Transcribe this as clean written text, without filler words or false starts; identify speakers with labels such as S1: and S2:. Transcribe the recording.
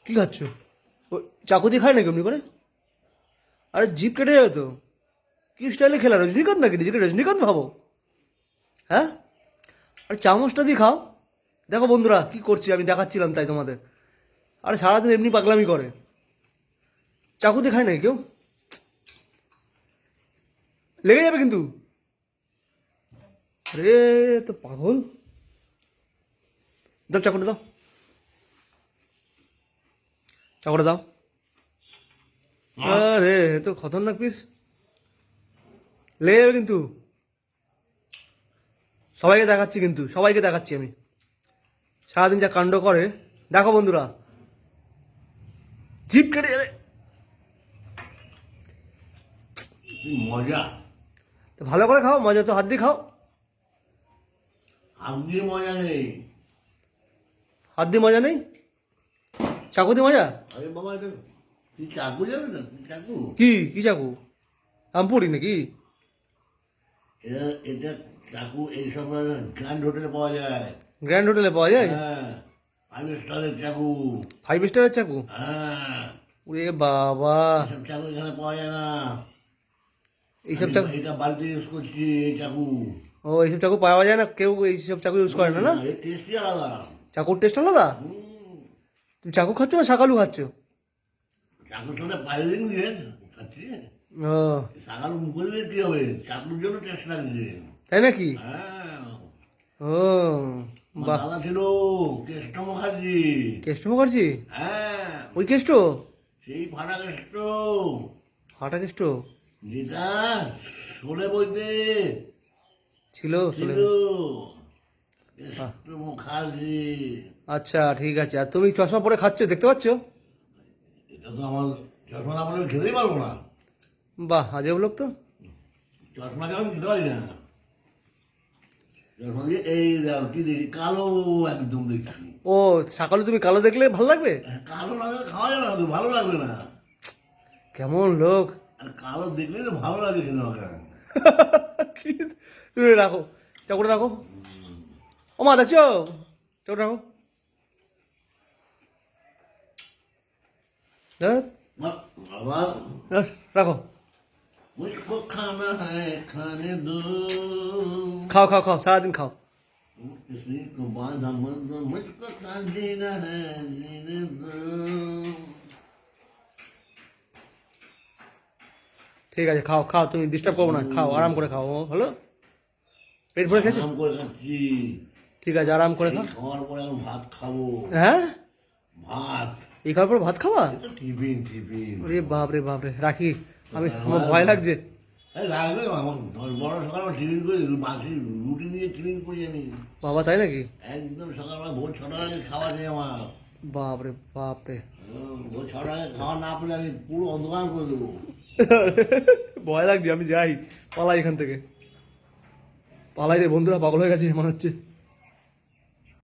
S1: কি খাচ্ছ? ও চাকু দিয়ে খায় নাকি এমনি করে? আরে জিভ কেটে যাবে তো। কি স্টাইলে খেলা, রজনীকান্ত নাকি? নিজেকে রজনীকান্ত ভাবো? হ্যাঁ, আরে চামচটা দিয়ে খাও। দেখো বন্ধুরা কি করছি আমি, দেখাচ্ছিলাম তাই তোমাদের। আরে সারাদিন এমনি পাগলামি করে। চাকু দিয়ে খায় নাকি কেউ? লেগে যাবে কিন্তু। আরে তো পাগল। দাও চাকুটা দাও, চাকুটা দাও। আরে এ তো খতরনাক পিস, লেগে যাবে কিন্তু। সবাইকে দেখাচ্ছি কিন্তু, সবাইকে দেখাচ্ছি আমি সারাদিন যা কাণ্ড করে। দেখো বন্ধুরা, জিভ কেটে যাবে।
S2: মজা।
S1: তো ভালো করে খাও, মজা তো হাত দিয়ে খাও।
S2: হাত দিয়ে মজা নেই।
S1: হাত দিয়ে মজা নেই, চাকু দিয়ে মজা।
S2: আরে বাবা, এটা কি চাকু যাবে না? কি চাকু?
S1: কি কি চাকু? আমপুরি নাকি?
S2: এটা এটা চাকু এইসব গ্র্যান্ড হোটেলে পাওয়া যায়।
S1: গ্র্যান্ড হোটেলে পাওয়া যায়?
S2: হ্যাঁ, 5 স্টারের চাকু।
S1: 5 স্টারের চাকু?
S2: হ্যাঁ,
S1: ওরে বাবা,
S2: এসব চাকু এখানে পাওয়া যায় না।
S1: এইসব চাকু?
S2: এটা বাড়িতে ইউজ করছি এই চাকু।
S1: ও এইসব চাকু পাওয়া যায় না, কেউ এইসব চাকু ইউজ করে না না?
S2: এর টেস্টই আলাদা।
S1: চাকুর টেস্ট আলাদা।
S2: হুম,
S1: তুমি চাকু খাচ্ছ না শাকালু খাচ্ছ?
S2: চাকুর সাথে পাইলিং দিয়ে খাচ্ছি।
S1: ও
S2: শাকালু মুখে দিলে কি হবে? চাকুর জন্য টেস্ট লাগছে।
S1: তাই নাকি?
S2: হ্যাঁ,
S1: ও
S2: আমার
S1: বাহ,
S2: দাদা ছিল কেষ্ট মুখার্জি।
S1: কেষ্ট মুখার্জি?
S2: হ্যাঁ,
S1: ওই কেষ্ট?
S2: সেই ফাটা কেষ্ট
S1: হাটা কেষ্ট
S2: যেটা শোলে বইতে
S1: ছিল
S2: ছিল।
S1: চলে।
S2: কেষ্ট মুখার্জি।
S1: আচ্ছা ঠিক আছে। আর তুমি চশমা পরে খাচ্ছ, দেখতে পাচ্ছ?
S2: এটা তো আমার চশমা না পড়লে আমি খেতেই পারবো না।
S1: বাহ, আজব লোক তো।
S2: চশমা কেন খেতে পারি না? চশমা দিয়ে এই দেখো কি দেখি, কালো একদম দেখছি।
S1: ও সকালে তুমি কালো দেখলে ভালো লাগবে?
S2: কালো লাগলে খাওয়া যাবে না তো, ভালো লাগবে না।
S1: কেমন লোক।
S2: আর কালো দেখলে তো ভালো লাগে সিনেমাকে।
S1: কি? তুমি রাখো, চাকুটা রাখো। ও মা দেখছো, চাকুটা রাখো। ধ্যাৎ,
S2: আবার
S1: ব্যাস, রাখো।
S2: मुझको खाना है खाने दो,
S1: খাও খাও খাও, সারাদিন খাও।
S2: किसी को बांधा मत दो, मुझको खा जीना है जीने दो।
S1: ঠিক আছে খাও খাও, তুমি ডিস্টার্ব করবো না, খাও আরাম করে খাও। ও হলো, পেট ভরে খেয়েছো?
S2: আরাম করে খাচ্ছি।
S1: ঠিক আছে আরাম করে
S2: এই
S1: খাও।
S2: খাওয়ার পরে এখন ভাত খাবো।
S1: হ্যাঁ,
S2: ভাত,
S1: এই খাওয়ার পর ভাত খাওয়া?
S2: এটা টিফিন টিফিন।
S1: রে বাপ রে বাপ রে, রাখি আমি, আমার ভয় লাগছে।
S2: এই লাগবে না, আমার বড় সকাল টিফিন করে বাসি রুটি দিয়ে টিফিন করি আমি।
S1: বাবা তাই নাকি?
S2: একদম সকালবেলা ভোর 6টার আগে খাওয়া যায় আমার।
S1: বাপ রে বাপ রে।
S2: ভোর 6টার আগে খাওয়া না পেলে আমি পুরো অন্ধকার করে দেবো।
S1: ভয় লাগছে, আমি যাই, পালাই এখান থেকে, পালাই রে বন্ধুরা, পাগল হয়ে গেছে মনে হচ্ছে।